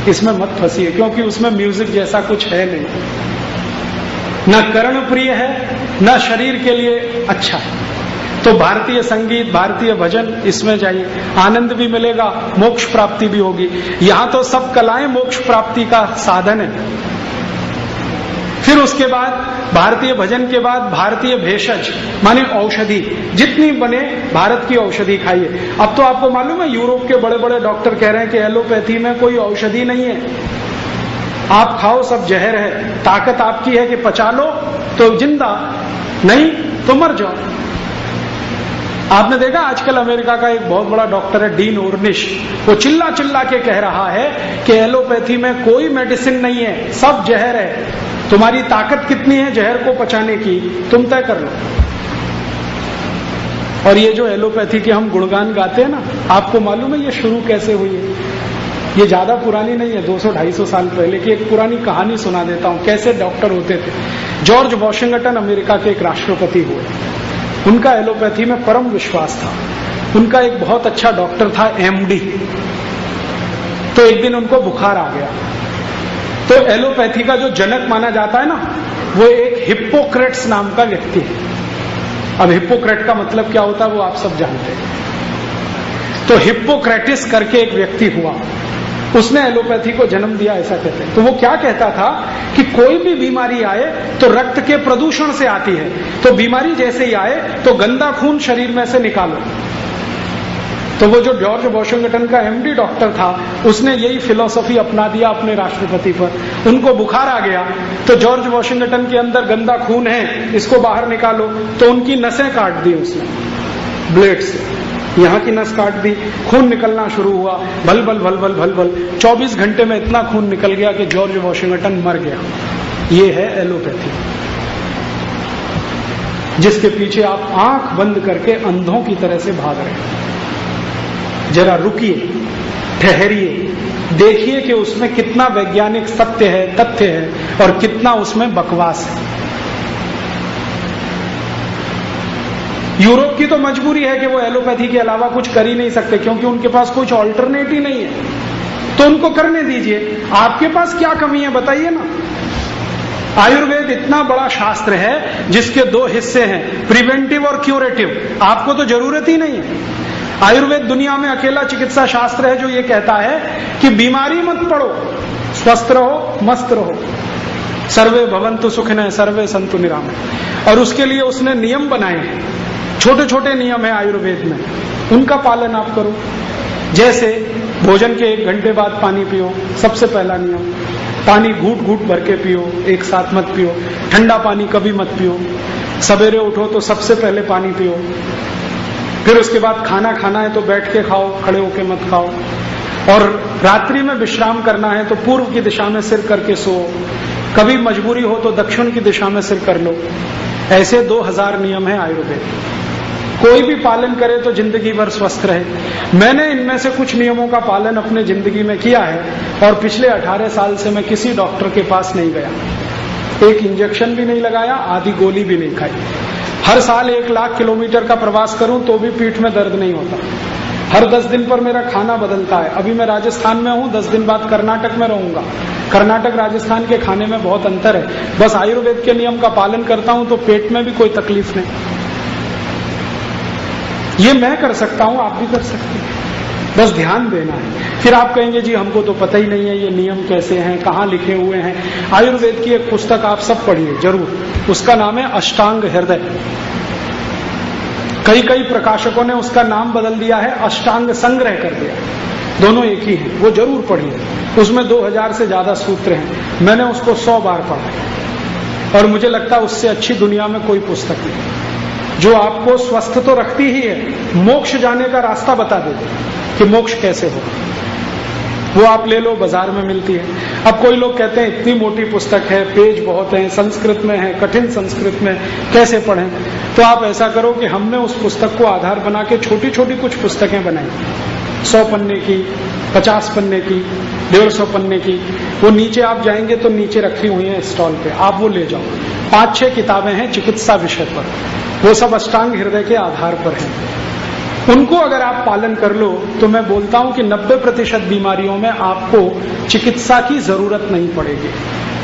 इसमें मत फंसिए, क्योंकि उसमें म्यूजिक जैसा कुछ है नहीं। न कर्ण प्रिय है, न शरीर के लिए अच्छा है। तो भारतीय संगीत, भारतीय भजन, इसमें जाइए, आनंद भी मिलेगा, मोक्ष प्राप्ति भी होगी। यहां तो सब कलाएं मोक्ष प्राप्ति का साधन है। फिर उसके बाद भारतीय भजन के बाद भारतीय भेषज, माने औषधि, जितनी बने भारत की औषधि खाइए। अब तो आपको मालूम है, यूरोप के बड़े बड़े डॉक्टर कह रहे हैं कि एलोपैथी में कोई औषधि नहीं है, आप खाओ सब जहर है। ताकत आपकी है कि पचा लो तो जिंदा, नहीं तो मर जाओ। आपने देखा आजकल अमेरिका का एक बहुत बड़ा डॉक्टर है, डीन ओर्निश, वो चिल्ला चिल्ला के कह रहा है कि एलोपैथी में कोई मेडिसिन नहीं है, सब जहर है। तुम्हारी ताकत कितनी है जहर को पचाने की, तुम तय कर लो। और ये जो एलोपैथी के हम गुणगान गाते हैं ना, आपको मालूम है ये शुरू कैसे हुई है? ये ज्यादा पुरानी नहीं है, 200-250 साल पहले की एक पुरानी कहानी सुना देता हूं, कैसे डॉक्टर होते थे। जॉर्ज वॉशिंगटन अमेरिका के एक राष्ट्रपति हुए। उनका एलोपैथी में परम विश्वास था। उनका एक बहुत अच्छा डॉक्टर था, एमडी। तो एक दिन उनको बुखार आ गया। तो एलोपैथी का जो जनक माना जाता है ना, वो एक हिप्पोक्रेट्स नाम का व्यक्ति है। अब हिप्पोक्रेट का मतलब क्या होता है वो आप सब जानते हैं। तो हिप्पोक्रेटिस करके एक व्यक्ति हुआ, उसने एलोपैथी को जन्म दिया, ऐसा कहते हैं। तो वो क्या कहता था कि कोई भी बीमारी आए तो रक्त के प्रदूषण से आती है, तो बीमारी जैसे ही आए तो गंदा खून शरीर में से निकालो। तो वो जो जॉर्ज वॉशिंगटन का एमडी डॉक्टर था, उसने यही फिलॉसफी अपना दिया अपने राष्ट्रपति पर। उनको बुखार आ गया तो जॉर्ज वॉशिंगटन के अंदर गंदा खून है, इसको बाहर निकालो। तो उनकी नसें काट दी उसने ब्लेड से, यहाँ की नस काट दी, खून निकलना शुरू हुआ, भल भल भल भल भल भल। 24 घंटे में इतना खून निकल गया कि जॉर्ज वॉशिंगटन मर गया। ये है एलोपैथी, जिसके पीछे आप आंख बंद करके अंधों की तरह से भाग रहे हैं। जरा रुकिए, ठहरिए, देखिए कि उसमें कितना वैज्ञानिक सत्य है, तथ्य है, और कितना उसमें बकवास है। यूरोप की तो मजबूरी है कि वो एलोपैथी के अलावा कुछ कर ही नहीं सकते, क्योंकि उनके पास कुछ ऑल्टरनेट ही नहीं है। तो उनको करने दीजिए। आपके पास क्या कमी है बताइए ना। आयुर्वेद इतना बड़ा शास्त्र है जिसके दो हिस्से हैं, प्रिवेंटिव और क्यूरेटिव। आपको तो जरूरत ही नहीं है। आयुर्वेद दुनिया में अकेला चिकित्सा शास्त्र है जो ये कहता है कि बीमारी मत पड़ो, स्वस्थ रहो, मस्त रहो, सर्वे भवन्तु सुखिनः सर्वे सन्तु निरामय। और उसके लिए उसने नियम बनाए हैं, छोटे छोटे नियम है आयुर्वेद में, उनका पालन आप करो। जैसे भोजन के 1 घंटे बाद पानी पियो, सबसे पहला नियम। पानी घूट घूट भर के पियो, एक साथ मत पियो। ठंडा पानी कभी मत पियो। सवेरे उठो तो सबसे पहले पानी पियो। फिर उसके बाद खाना खाना है तो बैठ के खाओ, खड़े होके मत खाओ। और रात्रि में विश्राम करना है तो पूर्व की दिशा में सिर करके सो। कभी मजबूरी हो तो दक्षिण की दिशा में सिर कर लो। ऐसे 2000 नियम है आयुर्वेद। कोई भी पालन करे तो जिंदगी भर स्वस्थ रहे। मैंने इनमें से कुछ नियमों का पालन अपने जिंदगी में किया है और पिछले 18 साल से मैं किसी डॉक्टर के पास नहीं गया, एक इंजेक्शन भी नहीं लगाया, आधी गोली भी नहीं खाई। हर साल 1 लाख किलोमीटर का प्रवास करूं तो भी पीठ में दर्द नहीं होता। हर 10 दिन पर मेरा खाना बदलता है। अभी मैं राजस्थान में हूं, 10 दिन बाद कर्नाटक में रहूंगा। कर्नाटक राजस्थान के खाने में बहुत अंतर है। बस आयुर्वेद के नियम का पालन करता हूं तो पेट में भी कोई तकलीफ नहीं। ये मैं कर सकता हूं, आप भी कर सकते हैं, बस ध्यान देना है। फिर आप कहेंगे जी हमको तो पता ही नहीं है ये नियम कैसे हैं, कहाँ लिखे हुए हैं। आयुर्वेद की एक पुस्तक आप सब पढ़िए जरूर, उसका नाम है अष्टांग हृदय। कई प्रकाशकों ने उसका नाम बदल दिया है, अष्टांग संग्रह कर दिया, दोनों एक ही है। वो जरूर पढ़िए, उसमें 2000 से ज्यादा सूत्र हैं। मैंने उसको 100 बार पढ़ा है और मुझे लगता है उससे अच्छी दुनिया में कोई पुस्तक नहीं, जो आपको स्वस्थ तो रखती ही है, मोक्ष जाने का रास्ता बता देती कि मोक्ष कैसे हो। वो आप ले लो, बाजार में मिलती है। अब कोई लोग कहते हैं इतनी मोटी पुस्तक है, पेज बहुत हैं, संस्कृत में है, कठिन संस्कृत में, कैसे पढ़ें? तो आप ऐसा करो कि हमने उस पुस्तक को आधार बना के छोटी छोटी कुछ पुस्तकें बनाई, 100 पन्ने की, 50 पन्ने की, 150 पन्ने की। वो नीचे आप जाएंगे तो नीचे रखी हुई है स्टॉल पे, आप वो ले जाओ। 5-6 किताबें हैं चिकित्सा विषय पर, वो सब अष्टांग हृदय के आधार पर हैं। उनको अगर आप पालन कर लो तो मैं बोलता हूं कि 90% बीमारियों में आपको चिकित्सा की जरूरत नहीं पड़ेगी,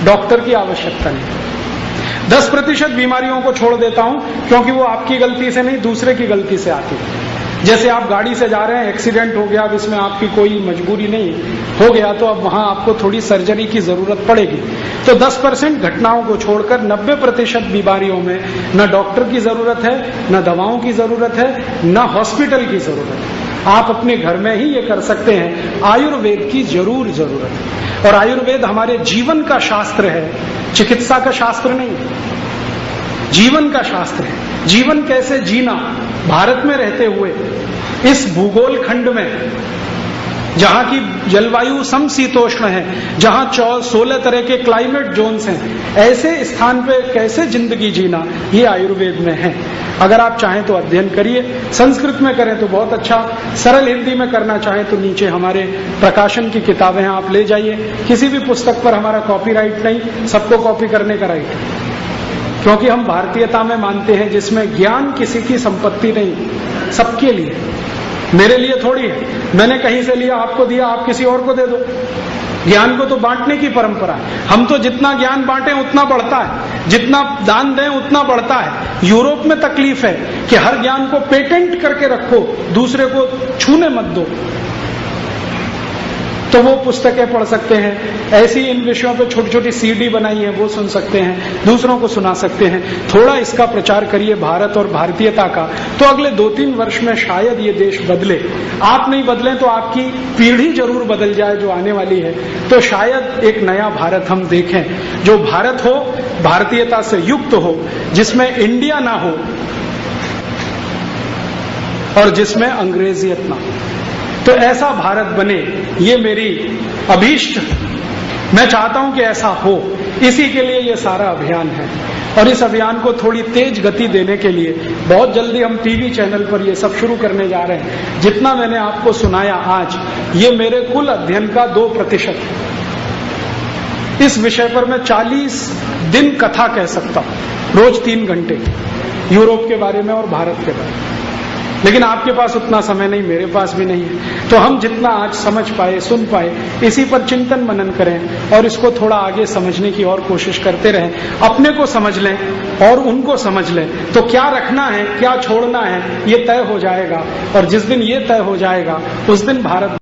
डॉक्टर की आवश्यकता नहीं। 10% बीमारियों को छोड़ देता हूं क्योंकि वो आपकी गलती से नहीं, दूसरे की गलती से आती है। जैसे आप गाड़ी से जा रहे हैं, एक्सीडेंट हो गया, अब इसमें आपकी कोई मजबूरी नहीं, हो गया तो अब वहां आपको थोड़ी सर्जरी की जरूरत पड़ेगी। तो 10% घटनाओं को छोड़कर 90% बीमारियों में न डॉक्टर की जरूरत है, न दवाओं की जरूरत है, न हॉस्पिटल की जरूरत है। आप अपने घर में ही ये कर सकते हैं। आयुर्वेद की जरूर जरूरत है। और आयुर्वेद हमारे जीवन का शास्त्र है, चिकित्सा का शास्त्र नहीं, जीवन का शास्त्र है। जीवन कैसे जीना, भारत में रहते हुए इस भूगोल खंड में जहां की जलवायु समशीतोष्ण है, जहां 16 तरह के क्लाइमेट जोन्स हैं, ऐसे स्थान पे कैसे जिंदगी जीना, ये आयुर्वेद में है। अगर आप चाहें तो अध्ययन करिए, संस्कृत में करें तो बहुत अच्छा, सरल हिंदी में करना चाहें तो नीचे हमारे प्रकाशन की किताबें हैं, आप ले जाइए। किसी भी पुस्तक पर हमारा कॉपीराइट नहीं, सबको कॉपी करने का राइट है, क्योंकि हम भारतीयता में मानते हैं जिसमें ज्ञान किसी की संपत्ति नहीं, सबके लिए। मेरे लिए थोड़ी है, मैंने कहीं से लिया आपको दिया, आप किसी और को दे दो। ज्ञान को तो बांटने की परंपरा है। हम तो जितना ज्ञान बांटें उतना बढ़ता है, जितना दान दें उतना बढ़ता है। यूरोप में तकलीफ है कि हर ज्ञान को पेटेंट करके रखो, दूसरे को छूने मत दो। तो वो पुस्तकें पढ़ सकते हैं। ऐसी इन विषयों पे छोटी छोटी CD बनाई है, वो सुन सकते हैं, दूसरों को सुना सकते हैं। थोड़ा इसका प्रचार करिए भारत और भारतीयता का, तो अगले 2-3 वर्ष में शायद ये देश बदले। आप नहीं बदलें तो आपकी पीढ़ी जरूर बदल जाए जो आने वाली है, तो शायद एक नया भारत हम देखें, जो भारत हो, भारतीयता से युक्त हो, जिसमें इंडिया ना हो और जिसमें अंग्रेजियत ना हो। तो ऐसा भारत बने, ये मेरी अभीष्ट, मैं चाहता हूं कि ऐसा हो। इसी के लिए ये सारा अभियान है। और इस अभियान को थोड़ी तेज गति देने के लिए बहुत जल्दी हम टीवी चैनल पर ये सब शुरू करने जा रहे हैं। जितना मैंने आपको सुनाया आज, ये मेरे कुल अध्ययन का 2% है। इस विषय पर मैं 40 दिन कथा कह सकता हूं, रोज 3 घंटे, यूरोप के बारे में और भारत के बारे में। लेकिन आपके पास उतना समय नहीं, मेरे पास भी नहीं है। तो हम जितना आज समझ पाए, सुन पाए, इसी पर चिंतन मनन करें और इसको थोड़ा आगे समझने की और कोशिश करते रहें। अपने को समझ लें और उनको समझ लें, तो क्या रखना है क्या छोड़ना है ये तय हो जाएगा। और जिस दिन ये तय हो जाएगा उस दिन भारत